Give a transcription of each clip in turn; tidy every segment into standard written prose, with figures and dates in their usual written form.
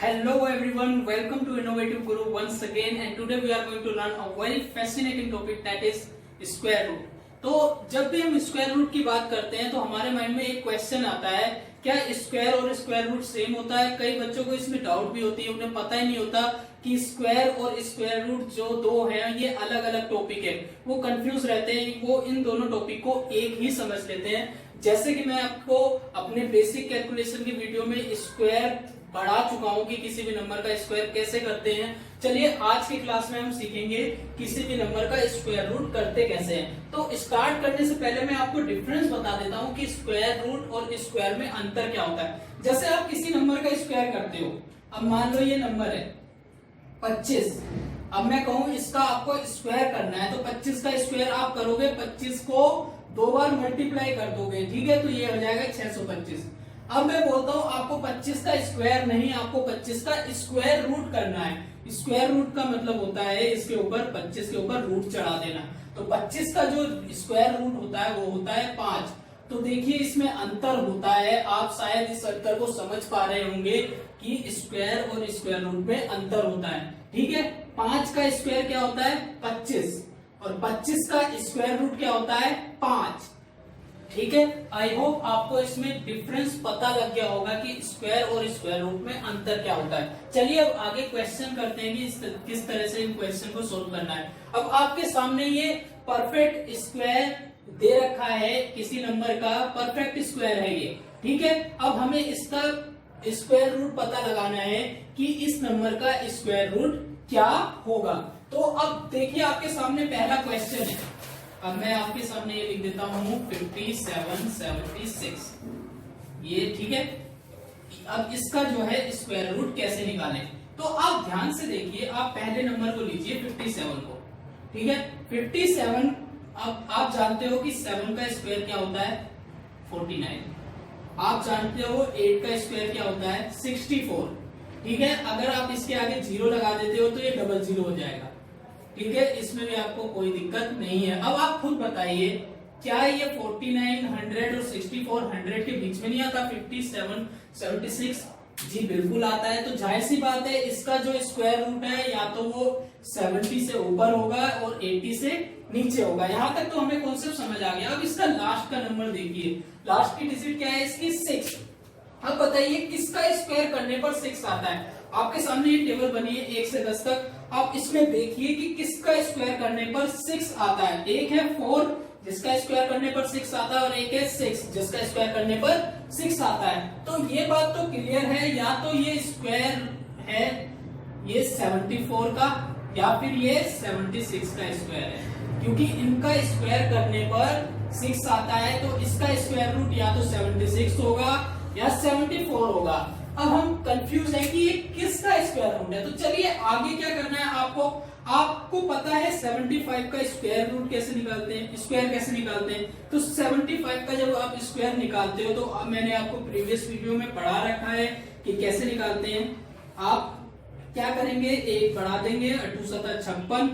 Hello everyone, welcome to Innovative Guru once again and today we are going to learn a very fascinating topic that is square root. तो जब भी हम square root की बात करते हैं तो हमारे माइंड में एक क्वेश्चन आता है, क्या स्क्वायर और स्क्वायर रूट सेम होता है। कई बच्चों को इसमें डाउट भी होती है, उन्हें पता ही नहीं होता कि स्क्वायर और स्क्वायर रूट जो दो हैं ये अलग अलग टॉपिक है। वो कंफ्यूज रहते हैं, वो इन दोनों टॉपिक को एक ही समझ लेते हैं। जैसे कि मैं आपको अपने बेसिक कैलकुलेशन की वीडियो में स्क्वायर बढ़ा चुका हूं कि किसी भी नंबर का स्क्वायर कैसे करते हैं। चलिए आज की क्लास में हम सीखेंगे किसी भी नंबर का स्क्वायर रूट करते कैसे हैं। तो स्टार्ट करने से पहले मैं आपको डिफरेंस बता देता हूं कि स्क्वायर रूट और स्क्वायर में अंतर क्या होता है। जैसे आप किसी नंबर का स्क्वायर करते हो, अब मान लो ये नंबर है 25, अब मैं कहूं इसका आपको स्क्वायर करना है तो 25 का स्क्वायर आप करोगे, 25 को 2 बार मल्टीप्लाई कर दोगे, ठीक है, तो ये हो जाएगा 625। अब मैं बोलता हूं आपको 25 का स्क्वायर नहीं, आपको 25 का स्क्वायर रूट करना है। स्क्वायर रूट का मतलब होता है इसके ऊपर 25 के ऊपर रूट चढ़ा देना। तो 25 का जो स्क्वायर रूट होता है वो होता है 5। तो देखिए इसमें अंतर होता है, आप शायद इस अंतर को समझ पा रहे होंगे कि स्क्वायर और स्क्वायर रूट में अंतर होता है, ठीक है। 5 का स्क्वायर क्या होता है 25 और 25 का स्क्वायर रूट क्या होता है 5, ठीक है। आई होप आपको इसमें डिफरेंस पता लग गया होगा कि स्क्वायर और स्क्वायर रूट में अंतर क्या होता है। चलिए अब आगे क्वेश्चन करते हैं कि किस तरह से इन क्वेश्चन को सोल्व करना है। अब आपके सामने ये परफेक्ट स्क्वायर दे रखा है, किसी नंबर का परफेक्ट स्क्वायर है ये, ठीक है। अब हमें इसका स्क्वायर रूट पता लगाना है कि इस नंबर का स्क्वायर रूट क्या होगा। तो अब देखिए आपके सामने पहला क्वेश्चन है। अब मैं आपके सामने ये लिख देता हूं 5776 ये, ठीक है। अब इसका जो है स्क्वायर रूट कैसे निकालें, तो आप ध्यान से देखिए। आप पहले नंबर को लीजिए 57 को, ठीक है। 57, अब आप जानते हो कि 7 का स्क्वायर क्या होता है 49। आप जानते हो 8 का स्क्वायर क्या होता है 64, ठीक है। अगर आप इसके आगे 0 लगा देते हो तो ये डबल 0 हो जाएगा, ठीक है। इसमें भी आपको कोई दिक्कत नहीं है। अब आप खुद बताइए क्या ये 49, 100 और 64 100 के बीच में नहीं आता 57, 76? जी बिल्कुल आता है। तो जाहिर सी बात है इसका जो स्क्वायर रूट है या तो वो 70 से ऊपर होगा और 80 से नीचे होगा। यहां तक तो हमें कॉन्सेप्ट समझ आ गया। अब इसका लास्ट का नंबर देखिए, लास्ट की डिजिट क्या है इसकी 6। अब बताइए किसका स्क्वायर करने पर 6 आता है। आपके सामने ये टेबल बनी है 1 से 10 तक। आप इसमें देखिए कि किसका स्क्वायर करने पर 6 आता है। एक है 4 जिसका स्क्वायर करने पर 6 आता है और एक है 6 जिसका स्क्वायर करने पर 6 आता है। तो ये बात तो क्लियर है, या तो ये स्क्वायर है ये 74 का या फिर ये 76 का स्क्वायर है, क्योंकि इनका स्क्वायर करने पर 6 आता है। तो इसका स्क्वायर रूट या तो 76 होगा या 74 होगा। अब हम कंफ्यूज है कि ये किसका स्क्वायर रूट है। तो चलिए आगे क्या करना है आपको पता है 75 का स्क्वायर रूट कैसे निकालते हैं, स्क्वायर कैसे निकालते हैं। तो 75 का जब आप स्क्वायर निकालते हो तो मैंने आपको प्रीवियस वीडियो में पढ़ा रखा है कि कैसे निकालते हैं। आप क्या करेंगे, एक बढ़ा देंगे, 8 7 56,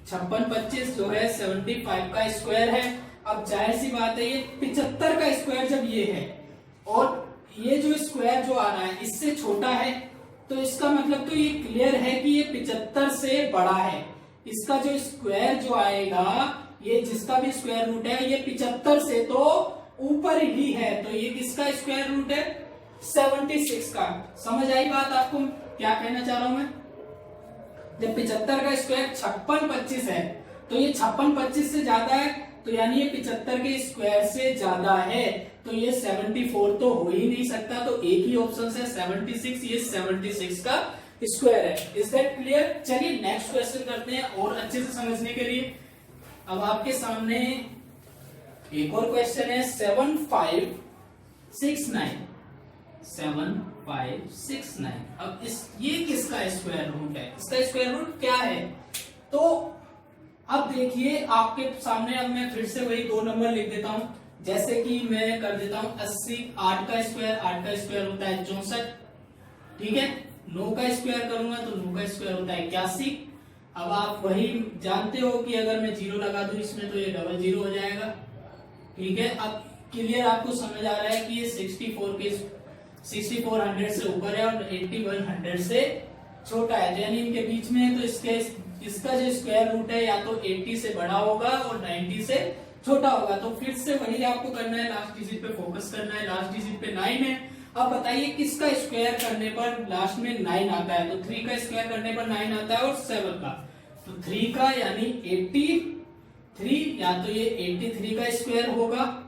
56 25 जो है 75 का स्क्वायर है। अब जाहिर सी बात है ये 75 का स्क्वायर जब ये है और ये जो स्क्वायर जो आ रहा है इससे छोटा है, तो इसका मतलब तो ये क्लियर है कि ये 75 से बड़ा है। इसका जो स्क्वायर जो आएगा, ये जिसका भी स्क्वायर रूट है ये 75 से तो ऊपर ही है। तो ये किसका स्क्वायर रूट है 76 का। समझ आई बात आपको क्या कहना चाह रहा हूं मैं। जब 75 का स्क्वायर 56 25 है तो ये 56 25 से ज्यादा है, तो यानी ये 75 के स्क्वायर से ज्यादा है। तो ये 74 तो हो ही नहीं सकता। तो एक ही ऑप्शन है 76, ये 76 का स्क्वायर है। Is that clear. चलिए नेक्स्ट क्वेश्चन करते हैं और अच्छे से समझने के लिए। अब आपके सामने एक और क्वेश्चन है 7569। 7569। अब ये किसका स्क्वायर रूट है, इसका स्क्वायर रूट क्या है। तो अब देखिए आपके सामने, अब मैं फिर से वही 2 नंबर लिख देता हूं। जैसे कि मैं कर देता हूं 80, 8 का स्क्वायर होता है 64, ठीक है। 9 का स्क्वायर करूंगा तो 9 का स्क्वायर होता है 81। अब आप वही जानते हो कि अगर मैं 0 लगा दूं इसमें तो ये डबल 0 हो जाएगा, ठीक है। अब क्लियर आपको समझ आ रहा है कि ये 64 के 6400 से ऊपर है और 8100 से छोटा है, यानी इनके बीच में है, तो इसका जो स्क्वायर रूट है या तो 80 से बड़ा होगा और 90 से छोटा होगा। तो फिर से वही आपको करना है, लास्ट डिजिट पे फोकस करना है। लास्ट डिजिट पे 9 है। अब बताइए किसका स्क्वायर करने पर लास्ट में 9 आता है? तो 3 का स्क्वायर करने पर 9 आता है और 7 का, तो 3 का यानी 83, या तो ये 83 का स्क्वायर होगा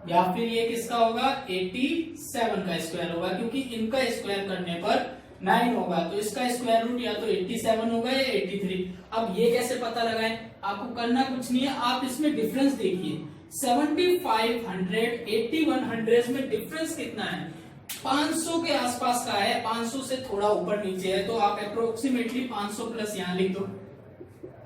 या फिर ये किसका होगा 87 का स्क्वायर होगा, क्योंकि इनका स्क्वायर करने पर 9 होगा। तो इसका स्क्वायर रूट या तो 87 होगा या 83। अब ये कैसे पता लगाएं? आपको करना कुछ नहीं है, आप इसमें डिफरेंस देखिए। 7500 8100 में डिफरेंस कितना है? 500 के आसपास का है, 500 से थोड़ा ऊपर नीचे है, तो आप अप्रोक्सीमेटली 500 प्लस यहां लिख दो।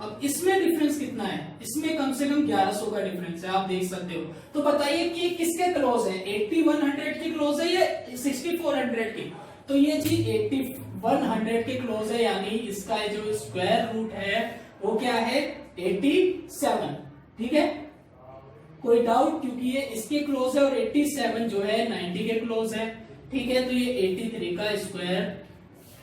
अब इसमें डिफरेंस कितना है? इसमें कम से कम 1100 का डिफरेंस है, आप देख सकते हो। तो बताइए कि किसके क्लोज है, 8100 के क्लोज है या 6400 के? तो ये चीज 8100 के क्लोज है, यानी इसका जो स्क्वायर रूट है वो क्या है 87। ठीक है, कोई डाउट? क्योंकि ये इसके क्लोज है और 87 जो है 90 के क्लोज है। ठीक है, तो ये 83 का स्क्वायर,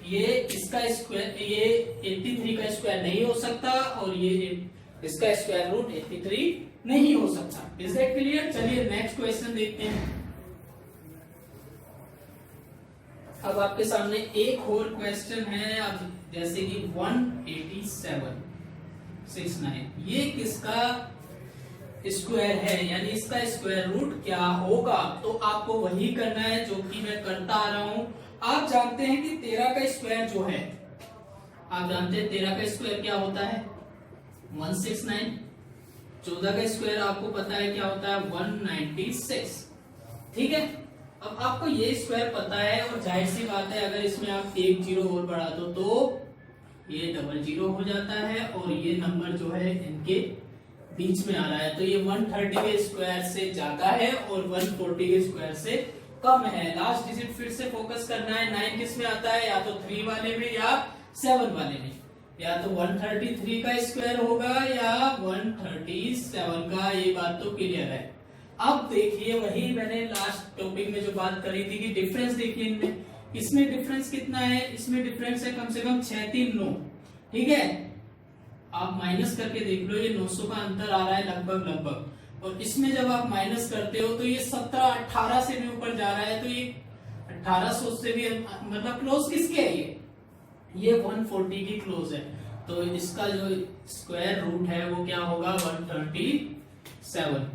ये इसका स्क्वायर, ये 83 का स्क्वायर नहीं हो सकता और ये इसका स्क्वायर रूट 83 नहीं हो सकता। Is that clear? चलिए नेक्स्ट क्वेश्चन देखते हैं। अब आपके सामने एक और क्वेश्चन है, अब जैसे कि 18769, ये किसका स्क्वायर है, यानी इसका स्क्वायर रूट क्या होगा? तो आपको वही करना है जो कि मैं करता आ रहा हूं। आप जानते हैं कि 13 का स्क्वायर जो है, आप जानते हैं 13 का स्क्वायर क्या होता है 169। 14 का स्क्वायर आपको पता है क्या होता है 196। ठीक है, अब आपको ये स्क्वायर पता है और जाहिर सी बात है अगर इसमें आप एक जीरो और बढ़ा दो तो ये डबल जीरो हो जाता है और ये नंबर जो है इनके बीच में आ रहा है, तो ये 130 के स्क्वायर से ज्यादा है और 140 के स्क्वायर से कम है। लास्ट डिजिट फिर से फोकस करना है, 9 किस में आता है, या तो 3 वाले में या 7 वाले में, या तो 133 का स्क्वायर होगा या 137 का, ये बात तो क्लियर है। अब देखिए वही मैंने लास्ट टॉपिक में जो बात करी थी कि डिफरेंस देखिए इनमें, इसमें डिफरेंस कितना है, इसमें डिफरेंस है कम से कम 639। ठीक है, आप माइनस करके देख लो, ये 900 का अंतर आ रहा है लगभग, और इसमें जब आप माइनस करते हो तो ये 17-18 से भी ऊपर जा रहा है, तो ये 1800 से भी मतलब क्लोज किसके है, ये 140 की क्लोज है। तो इसका जो स्क्वायर रूट है वो क्या होगा 137।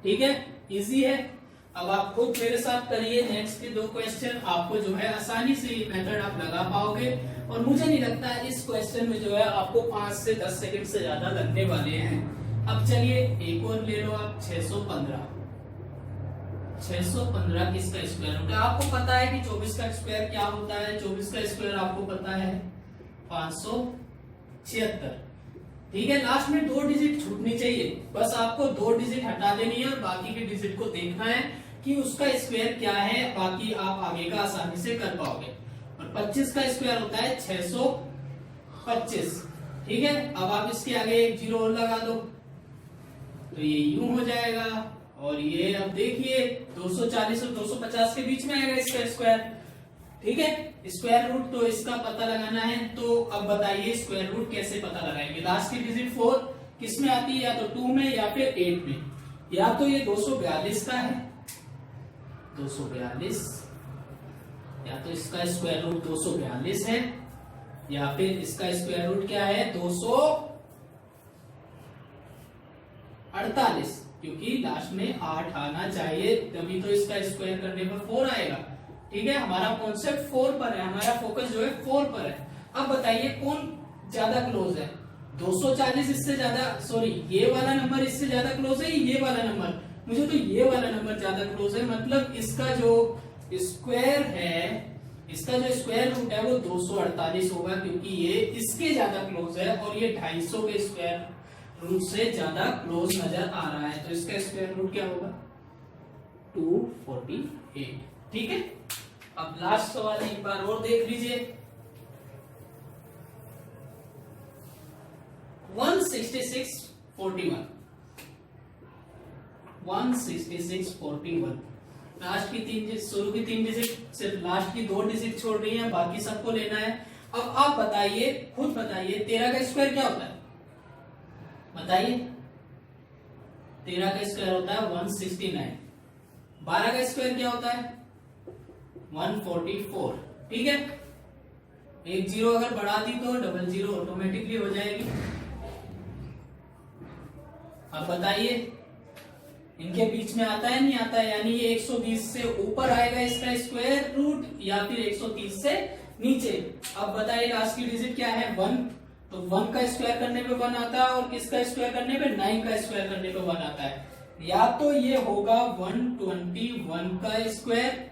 ठीक है, इजी है। अब आप खुद मेरे साथ करिए नेक्स्ट के 2 क्वेश्चन, आपको जो है आसानी से ये मेथड आप लगा पाओगे और मुझे नहीं लगता इस क्वेश्चन में जो है आपको 5 से 10 सेकंड से ज्यादा लगने वाले हैं। अब चलिए एक और ले लो आप, 615 किसका स्क्वायर रूट है? आपको पता है कि 24 का स्क्वायर क्या होता है, 24 का स्क्वायर आपको पता है 576। ठीक है, लास्ट में 2 डिजिट छूटनी चाहिए, बस आपको 2 डिजिट हटा देनी है और बाकी के डिजिट को देखना है कि उसका स्क्वायर क्या है, बाकी आप आगे का आसानी से कर पाओगे। और 25 का स्क्वायर होता है 625। ठीक है, अब आप इसके आगे एक जीरो और लगा दो तो ये यूं हो जाएगा, और ये अब देखिए 240 और 250 के बीच में आएगा इसका स्क्वायर। ठीक है, स्क्वायर रूट तो इसका पता लगाना है, तो अब बताइए स्क्वायर रूट कैसे पता लगाएंगे? लास्ट की डिजिट 4 किस में आती है, या तो 2 में या फिर 8 में। या तो ये 242 का है 242, या तो इसका स्क्वायर रूट 242 है, या फिर इसका स्क्वायर रूट क्या है 248, क्योंकि लास्ट में 8 आना चाहिए तभी तो इसका स्क्वायर करने पर 4 आएगा। ठीक है, हमारा कॉन्सेप्ट 4 पर है, हमारा फोकस जो है 4 पर है। अब बताइए कौन ज्यादा क्लोज है, 240 इससे ज्यादा, सॉरी ये वाला नंबर इससे ज्यादा क्लोज है, ये वाला नंबर, मुझे तो ये वाला नंबर ज्यादा क्लोज है, मतलब इसका जो स्क्वायर है, इसका जो स्क्वायर रूट है वो 248 होगा, क्योंकि ये इसके ज्यादा क्लोज है और ये 250 के स्क्वायर रूट से ज्यादा क्लोज नजर आ रहा है, तो इसका स्क्वायर रूट क्या होगा 248। ठीक है, अब लास्ट सवाल एक बार और देख लीजिए, 16641 16641 लास्ट की 3 डिजिट, शुरू की 3 डिजिट, सिर्फ लास्ट की 2 डिजिट छोड़ रही है, बाकी सबको लेना है। अब आप बताइए, खुद बताइए 13 का स्क्वायर क्या होता है, बताइए। 13 का स्क्वायर होता है 169। 12 का स्क्वायर क्या होता है 144। ठीक है, एक जीरो अगर बढ़ा दी तो डबल जीरो ऑटोमेटिकली हो जाएगी। अब बताइए इनके बीच में आता है नहीं आता है, यानी ये 120 से ऊपर आएगा इसका स्क्वायर रूट या फिर 130 से नीचे। अब बताइए लास्ट की डिजिट क्या है 1, तो 1 का स्क्वायर करने पे 1 आता है और किसका स्क्वायर करने पे 9 का स्क्वायर करने पे 1 आता है। या तो ये होगा 121 का स्क्वायर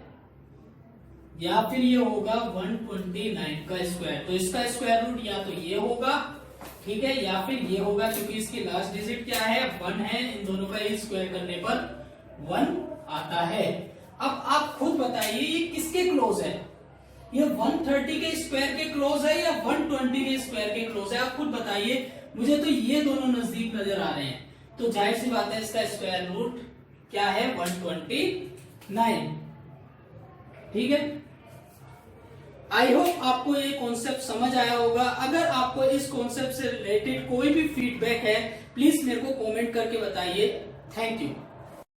या फिर ये होगा 129 का स्क्वायर। तो इसका स्क्वायर रूट या तो ये होगा, ठीक है, या फिर ये होगा, क्योंकि इसकी लास्ट डिजिट क्या है 1 है, इन दोनों का ही स्क्वायर करने पर 1 आता है। अब आप खुद बताइए ये किसके क्लोज है, ये 130 के स्क्वायर के क्लोज है या 120 के स्क्वायर के क्लोज है, आप खुद बताइए। मुझे तो ये दोनों नजदीक नजर आ रहे हैं, तो जाहिर सी बात है इसका स्क्वायर रूट क्या है 129। ठीक है, आई होप आपको ये कॉन्सेप्ट समझ आया होगा। अगर आपको इस कॉन्सेप्ट से रिलेटेड कोई भी फीडबैक है प्लीज मेरे को कमेंट करके बताइए। Thank you.